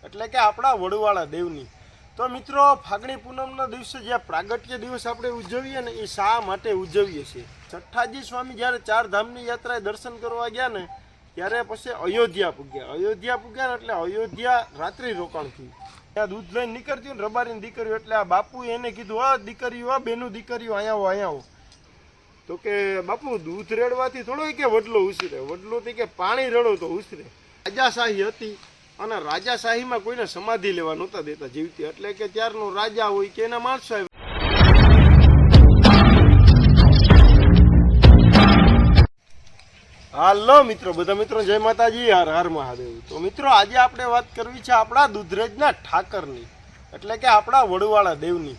એટલે કે આપણા વડવાળા દેવની. તો મિત્રો, ફાગણી પૂનમના દિવસે જે પ્રાગટ્ય દિવસ આપણે ઉજવીએ ને, એ શા માટે ઉજવીએ છીએ? છઠ્ઠાજી સ્વામી જ્યારે ચાર ધામની યાત્રાએ દર્શન કરવા ગયા ને, ત્યારે પછી અયોધ્યા પૂગ્યા ને એટલે અયોધ્યા રાત્રિ રોકાણ થયું. ત્યાં દૂધ લઈને નીકળતી ને રબારીની દીકરીઓ, એટલે આ બાપુએ એને કીધું, હા દીકરીઓ, હા બેનું દીકરીઓ, અહીંયા આવો. તો કે બાપુ, દૂધ રેડવાથી થોડો કે વડલો ઉછરે, વડલોથી કે પાણી રેડો તો ઉછરે. રાજાશાહી હતી અને રાજાશાહીમાં કોઈને સમાધિ લેવા નહોતા દેતા જીવતી, એટલે કે ત્યારનો રાજા હોય કે એના માણસો આવ્યા. હાલો મિત્રો, બધા મિત્રો જય માતાજી, હર હર મહાદેવ. તો મિત્રો, આજે આપણે વાત કરવી છે આપણા દૂધરેજના ઠાકરની, એટલે કે આપણા વડવાળા દેવની.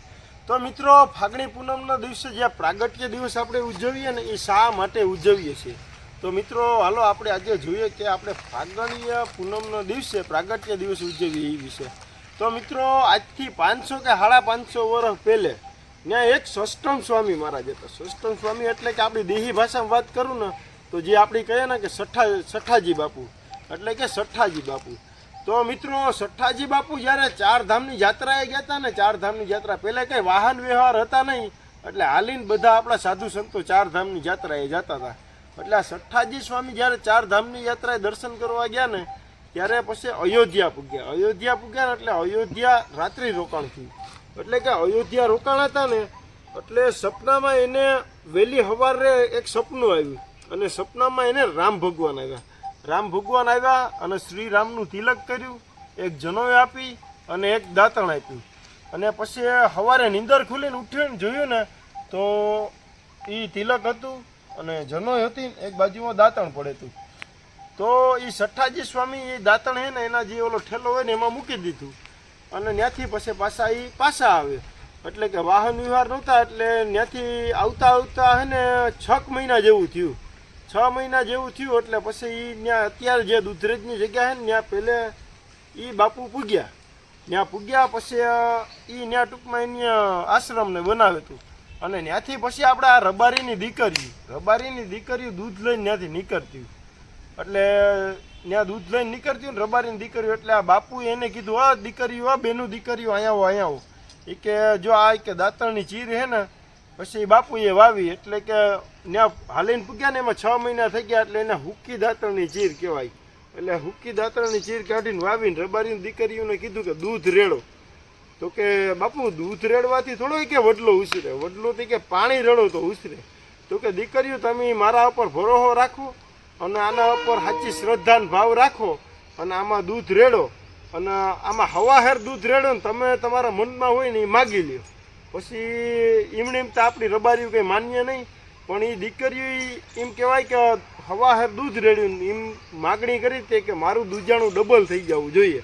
તો મિત્રો, ફાગણી પૂનમના દિવસે જે પ્રાગટ્ય દિવસ આપણે ઉજવીએ ને, એ શા માટે ઉજવીએ છીએ? તો મિત્રો હાલો આપણે આજે જોઈએ કે આપણે ફાગણીય પૂનમના દિવસે પ્રાગટ્ય દિવસ ઉજવીએ એ વિશે. તો મિત્રો, આજથી 500 કે 550 વર્ષ પહેલે ત્યાં એક સષ્ટમ સ્વામી મહારાજ હતા. સષ્ટમ સ્વામી એટલે કે આપણી દેહી ભાષામાં વાત કરું ને તો જે આપણે કહીએ ને કે સઠ્ઠાજી બાપુ, એટલે કે સઠ્ઠાજી બાપુ. તો મિત્રો, સઠ્ઠાજી બાપુ જ્યારે ચાર ધામની યાત્રાએ ગયા હતા ને, ચાર ધામની યાત્રા પહેલાં કંઈ વાહન વ્યવહાર હતા નહીં, એટલે હાલીને બધા આપણા સાધુ સંતો ચાર ધામની યાત્રાએ જતા હતા. એટલે આ સઠ્ઠાજી સ્વામી જ્યારે ચાર ધામની યાત્રાએ દર્શન કરવા ગયા ને, ત્યારે પછી અયોધ્યા પૂગ્યા ને એટલે અયોધ્યા રાત્રિ રોકાણ થયું. એટલે કે અયોધ્યા રોકાણ હતા ને, એટલે સપનામાં એને વહેલી સવારે એક સપનું આવ્યું, અને સપનામાં એને રામ ભગવાન આવ્યા અને શ્રી રામનું તિલક કર્યું, એક જનોય આપી અને એક દાંતણ આપ્યું. અને પછી સવારે નીંદર ખુલીને ઉઠીને જોયું ને તો એ તિલક હતું અને જનોય હતી, એક બાજુમાં દાંતણ પડે હતું. તો એ સઠ્ઠાજી સ્વામી એ દાંતણ હે ને એના જે ઓલો ઠેલો હોય ને એમાં મૂકી દીધું, અને ત્યાંથી પછી પાછા આવે. એટલે કે વાહન વ્યવહાર નહોતા, એટલે ત્યાંથી આવતા હે ને 6 મહિના જેવું થયું. 6 મહિના જેવું થયું એટલે પછી ત્યાં અત્યારે જે દૂધરેજની જગ્યા છે ને ત્યાં પહેલે એ બાપુ પૂગ્યા. ત્યાં પૂગ્યા પછી એ ત્યાં ટૂંકમાં એની આશ્રમને બનાવ્યું હતું. અને ત્યાંથી પછી આપણે આ રબારીની દીકરીઓ દૂધ લઈને ત્યાંથી નીકળતી, એટલે ત્યાં દૂધ લઈને નીકળતી ને રબારીની દીકરીઓ, એટલે આ બાપુએ એને કીધું, હા દીકરીઓ, હા બેનું દીકરીઓ, અહીંયા આવો. એ કે જો આ કે દાંતણની ચીર હે ને, પછી બાપુએ વાવી, એટલે કે ત્યાં હાલીને પૂગ્યા ને એમાં 6 મહિના થઈ ગયા, એટલે એને હુક્કી દાંતણની ચીર કહેવાય. એટલે હુક્કી દાંતણની ચીર કાઢીને વાવીને રબારીની દીકરીઓને કીધું કે દૂધ રેડો. તો કે બાપુ, દૂધ રેડવાથી થોડો કે વડલો ઉછરે, વડલોથી કે પાણી રેડો તો ઉછરે. તો કે દીકરીઓ, તમે મારા ઉપર ભરોસો રાખો અને આના ઉપર સાચી શ્રદ્ધાન ભાવ રાખો અને આમાં દૂધ રેડો, અને આમાં હવાહેર દૂધ રેડો ને તમે તમારા મનમાં હોય ને એ માગી લ્યો. પછી એમણે એમ તો આપણી રબારીઓ કંઈ માન્ય નહીં, પણ એ દીકરીઓ એમ કહેવાય કે હવાહેર દૂધ રેડ્યું ને એમ માગણી કરી તે કે મારું દૂજાણું ડબલ થઈ જવું જોઈએ.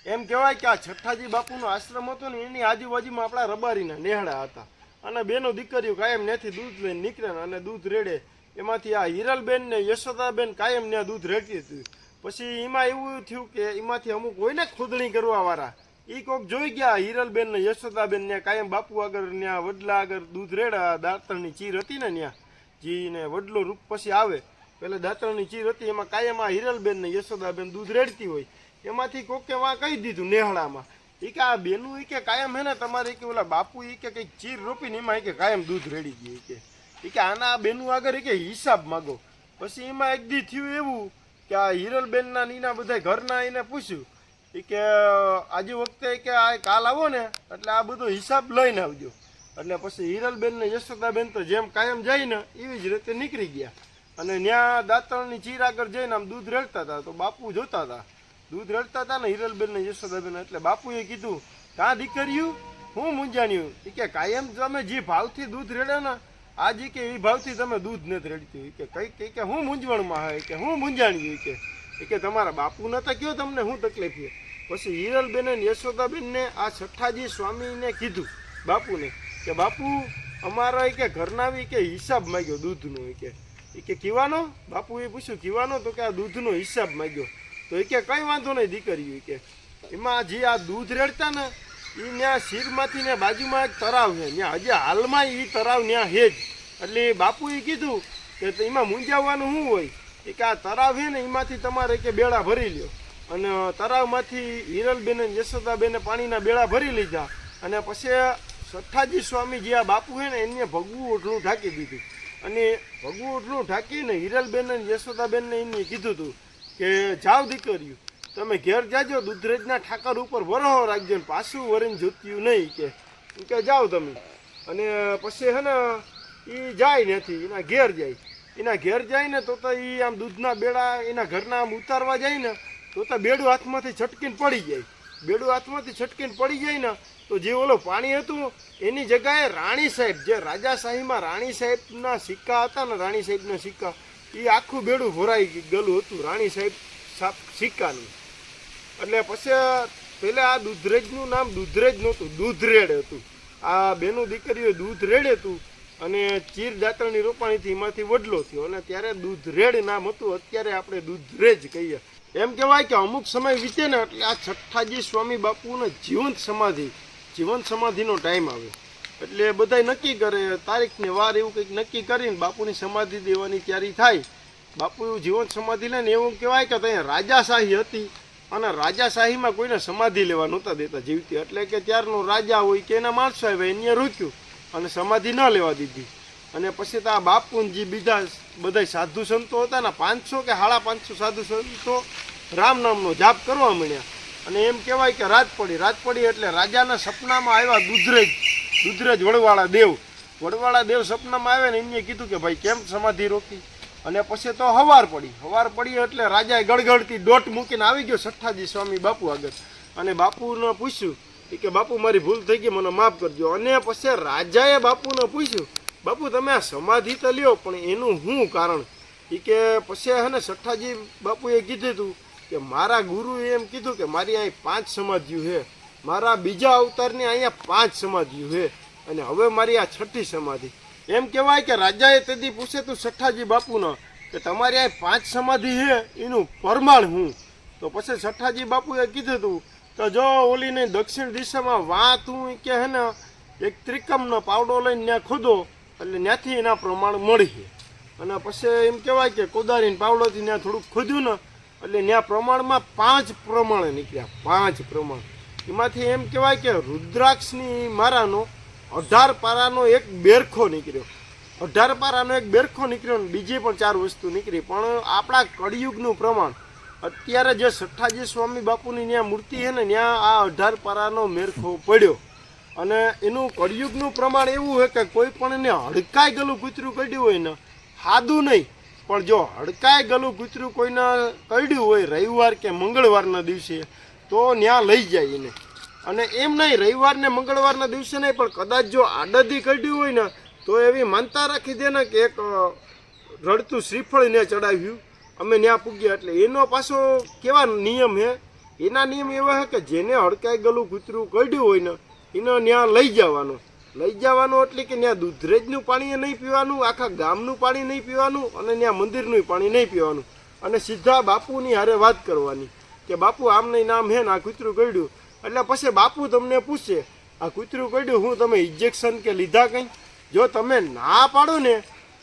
એમ કહેવાય કે આ છઠ્ઠાજી બાપુનો આશ્રમ હતો ને એની આજુબાજુમાં આપણા રબારીના નેહડા હતા, અને બેનો દીકરીઓ કાયમ ત્યાંથી દૂધ લઈને નીકળે અને દૂધ રેડે. એમાંથી આ હિરલબેન ને યશોદાબેન કાયમ ત્યાં દૂધ રેડતી હતી. પછી એમાં એવું થયું કે એમાંથી અમુક હોય ને ખોદણી કરવાવાળા, એ કોઈક જોઈ ગયા હિરલબેન ને યશોદાબેન ને કાયમ બાપુ આગળ ત્યાં વડલા આગળ દૂધ રેડા. દાંતણની ચીર હતી ને ત્યાં જીને વડલો રૂપ પછી આવે, પેલા દાંતણની ચીર હતી, એમાં કાયમ આ હિરલબેન ને યશોદાબેન દૂધ રેડતી હોય. એમાંથી કોકે વાં કહી દીધું નેહડામાં, એ કે આ બેનું એ કે કાયમ હે ને તમારે કે ઓલા બાપુ એ કે કંઈક ચીર રોપીને એમાં કે કાયમ દૂધ રેડી ગઈ. એ કે આના બેનું આગળ એ કે હિસાબ માગો. પછી એમાં એક દી થયું એવું કે આ હિરલબેનના નીના બધા ઘરના એને પૂછ્યું, એ કે આજે વખતે કે આ કાલ આવો ને એટલે આ બધો હિસાબ લઈને આવજો. એટલે પછી હિરલબેન ને યશોદાબેન તો જેમ કાયમ જાય ને એવી જ રીતે નીકળી ગયા, અને ત્યાં દાંતણની ચીર આગળ જઈને આમ દૂધ રેડતા હતા. તો બાપુ જોતા હતા, દૂધ રેડતા હતા ને હિરલબેન ને યશોદાબેન. એટલે બાપુએ કીધું, કાં દીકરીયું હું મૂંઝાણ્યું? એ કે કાયમ તમે જે ભાવથી દૂધ રેડે ને આજે કે એ ભાવથી તમે દૂધ નથી રેડતી. કે કઈ કે હું મૂંઝવણમાં હોય, કે હું મૂંઝાણ્યું. એ કે તમારા બાપુ નતા કયો તમને શું તકલીફ છે? પછી હિરલબેન ને યશોદાબેનને આ છઠ્ઠાજી સ્વામીને કીધું બાપુને કે બાપુ, અમારા કે ઘરના કે હિસાબ માગ્યો દૂધનો. એ કે કીવાનો? બાપુએ પૂછ્યું કીવાનો? તો કે આ દૂધનો હિસાબ માગ્યો. તો એ કે કંઈ વાંધો નહીં દીકરીઓ, કે એમાં જે આ દૂધ રેડતા ને એ ત્યાં શીરમાંથી ને બાજુમાં એક તરાવ છે, ત્યાં હજી હાલમાં એ તરાવ ત્યાં હે જ. એટલે બાપુએ કીધું કે એમાં મૂંઝાવવાનું શું હોય? એ કે આ તરાવ છે ને એમાંથી તમારે કે બેડા ભરી લ્યો અને તળાવમાંથી હિરલબેન અને યશોદાબેને પાણીના બેડા ભરી લીધા અને પછી સઠ્ઠાજી સ્વામી જે આ બાપુ છે ને એને ભગવું ઓઢણું ઢાંકી દીધું અને ભગવું ઓઢણું ઢાંકીને હિરલબેન અને યશોદાબેનને એને કીધું હતું કે જાઓ દીકરીઓ તમે ઘેર જાજો દૂધરેજના ઠાકર ઉપર વરહો રાખજો ને પાછું વરીને જોત્યું નહીં કે જાઓ તમે. અને પછી હે ને એ જાય નથી એના ઘેર જાય ને તો એ આમ દૂધના બેડા એના ઘરના આમ ઉતારવા જાય ને તો બેડું હાથમાંથી છટકીને પડી જાય ને તો જે ઓલો પાણી હતું એની જગ્યાએ રાણી સાહેબ જે રાજાશાહીમાં રાણી સાહેબના સિક્કા હતા ને રાણી સાહેબના સિક્કા એ આખું બેડું ભરાઈ ગયેલું હતું રાણી સાહેબ સિક્કાનું. એટલે પછી પહેલાં આ દૂધરેજનું નામ દૂધરેજ નહોતું, દૂધરેડ હતું. આ બેનું દીકરીઓ દૂધરેડ હતું અને ચીર દાતરણી રોપાણીથી એમાંથી વડલો થયો અને ત્યારે દૂધરેડ નામ હતું. અત્યારે આપણે દૂધરેજ કહીએ. એમ કહેવાય કે અમુક સમય વીતે ને એટલે આ છઠ્ઠાજી સ્વામી બાપુને જીવંત સમાધિનો ટાઈમ આવે એટલે બધાય નક્કી કરે તારીખને વાર એવું કંઈક નક્કી કરીને બાપુની સમાધિ દેવાની તૈયારી થાય. બાપુ એવું જીવંત સમાધિ લે ને એવું કહેવાય કે ત્યાં રાજાશાહી હતી અને રાજાશાહીમાં કોઈને સમાધિ લેવા નહોતા દેતા જીવતી. એટલે કે ત્યારનો રાજા હોય કે એના માણસો આવ્યા એને રોક્યું અને સમાધિ ન લેવા દીધી. અને પછી તો આ બાપુજી બીજા બધા સાધુ સંતો હતા ને 500 કે 550 સાધુ સંતો રામ નામનો જાપ કરવા માંડ્યા. અને એમ કહેવાય કે રાત પડી એટલે રાજાના સપનામાં આવ્યા દૂધરેજ વડવાળા દેવ સપનામાં આવ્યા ને એમને કીધું કે ભાઈ કેમ સમાધિ રોકી. અને પછી તો હવાર પડી એટલે રાજાએ ગળગળતી દોટ મૂકીને આવી ગયો છઠ્ઠાજી સ્વામી બાપુ આગળ અને બાપુને પૂછ્યું કે બાપુ મારી ભૂલ થઈ ગઈ મને માફ કરજો. અને પછી રાજાએ બાપુને પૂછ્યું બાપુ તમે આ સમાધિ તો લ્યો પણ એનું શું કારણ? એ કે પછી હે ને છઠ્ઠાજી બાપુએ કીધું હતું કે મારા ગુરુએ એમ કીધું કે મારી અહીં 5 સમાધિઓ છે, મારા બીજા અવતારની અહીંયા 5 સમાધિઓ છે અને હવે મારી આ 6ઠી સમાધિ. એમ કહેવાય કે રાજાએ તેથી પૂછે તું છઠ્ઠાજી બાપુને કે તમારી અહીં 5 સમાધિ છે એનું પ્રમાણ હું? તો પછી છઠ્ઠાજી બાપુએ કીધું હતું કે જો ઓલીને દક્ષિણ દિશામાં તું કે હે ને એક ત્રિકમનો પાવડો લઈને ત્યાં ખોદો એટલે ત્યાંથી એના પ્રમાણ મળી. અને પછી એમ કહેવાય કે કોદારીને પાવડોથી ત્યાં થોડુંક ખોદ્યું ને એટલે ત્યાં પ્રમાણમાં 5 પ્રમાણે નીકળ્યા. 5 પ્રમાણ એમાંથી એમ કહેવાય કે રુદ્રાક્ષની મારાનો 18 પારાનો એક બેરખો નીકળ્યો. 18 પારાનો એક બેરખો નીકળ્યો ને બીજી પણ 4 વસ્તુ નીકળી. પણ આપણા કળિયુગનું પ્રમાણ અત્યારે જે છઠ્ઠાજી સ્વામી બાપુની ત્યાં મૂર્તિ છે ને ત્યાં આ 18 પારાનો મેરખો પડ્યો. અને એનું કળિયુગનું પ્રમાણ એવું હોય કે કોઈ પણ એને હડકાઈ ગયેલું કૂતરું કરડ્યું હોય ને સાદું નહીં પણ જો હડકાઈ ગયેલું કૂતરું કોઈને કરડ્યું હોય રવિવાર કે મંગળવારના દિવસે તો ત્યાં લઈ જાય એને. અને એમ નહીં રવિવાર ને મંગળવારના દિવસે નહીં પણ કદાચ જો આડદી કરડ્યું હોય ને તો એવી માનતા રાખી દે ને કે એક રડતું શ્રીફળ ને ચડાવ્યું અમે ત્યાં પૂગ્યા. એટલે એનો પાછો કેવા નિયમ છે? એના નિયમ એવા છે કે જેને હડકાઈ ગયેલું કૂતરું કરડ્યું હોય ને એને ત્યાં લઈ જવાનો એટલે કે ત્યાં દૂધરેજનું પાણી નહીં પીવાનું, આખા ગામનું પાણી નહીં પીવાનું અને ત્યાં મંદિરનું પાણી નહીં પીવાનું અને સીધા બાપુની હારે વાત કરવાની કે બાપુ આમને નામ હે ને આ કૂતરું કરડ્યું. એટલે પછી બાપુ તમને પૂછે આ કૂતરું કરડ્યું હું તમે ઇન્જેક્શન કે લીધા કંઈ? જો તમે ના પાડો ને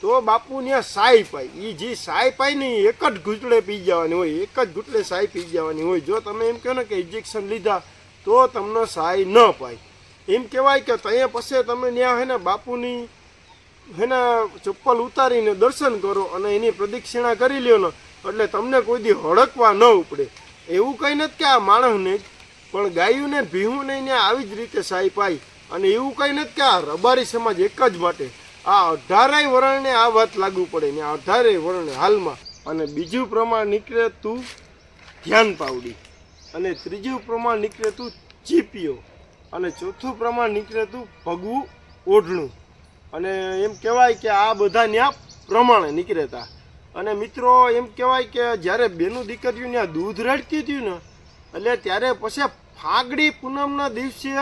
તો બાપુ ત્યાં સાય પાય. એ જે સાય પાય ને એક જ ઘૂંટડે પી જવાની હોય, એક જ ઘૂંટડે સાય પી જવાની હોય. જો તમે એમ કહો ને કે ઇન્જેક્શન લીધા તો તમને સાય ન પાય. એમ કહેવાય કે ત્યાં પછી તમે ત્યાં હે ને બાપુની હે ને ચપ્પલ ઉતારીને દર્શન કરો અને એની પ્રદક્ષિણા કરી લ્યો ને એટલે તમને કોઈ દી હડકવા ન ઉપડે. એવું કંઈ નથી કે આ માણસને જ પણ ગાયું ને ભીહું ને ત્યાં આવી જ રીતે સાય પાય. અને એવું કંઈ નથી કે આ રબારી સમાજ એક જ માટે આ 18 વર્ણને આ વાત લાગુ પડે ને 18 વર્ણને હાલમાં. અને બીજું પ્રમાણ નીકળે તું ધ્યાન પાવડી અને ત્રીજું પ્રમાણ નીકળે તું ચીપિયો અને ચોથું પ્રમાણ નીકળે તું ભગવું ઓઢણું. અને એમ કહેવાય કે આ બધા ત્યાં પ્રમાણે નીકળેતા. અને મિત્રો એમ કહેવાય કે જ્યારે બેનું દીકરીઓ ત્યાં દૂધ રડતી હતી ને એટલે ત્યારે પછી ફાગડી પૂનમના દિવસે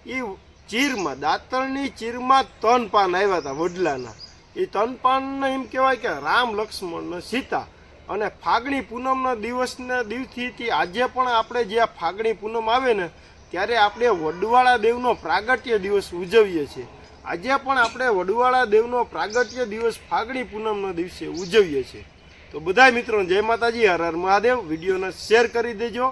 એ ચીરમાં દાંતણની ચીરમાં 3 પાન આવ્યા હતા વડલાના. એ 3 પાનને એમ કહેવાય કે રામ લક્ષ્મણ ને સીતા. અને ફાગણી પૂનમના દિવસથી આજે પણ આપણે જે આ ફાગણી પૂનમ આવે ને ત્યારે આપણે વડવાળા દેવનો પ્રાગટ્ય દિવસ ઉજવીએ છીએ. આજે પણ આપણે વડવાળા દેવનો પ્રાગટ્ય દિવસ ફાગણી પૂનમના દિવસે ઉજવીએ છીએ. તો બધાય મિત્રો જય માતાજી, હર હર મહાદેવ. વિડીયોને શેર કરી દેજો.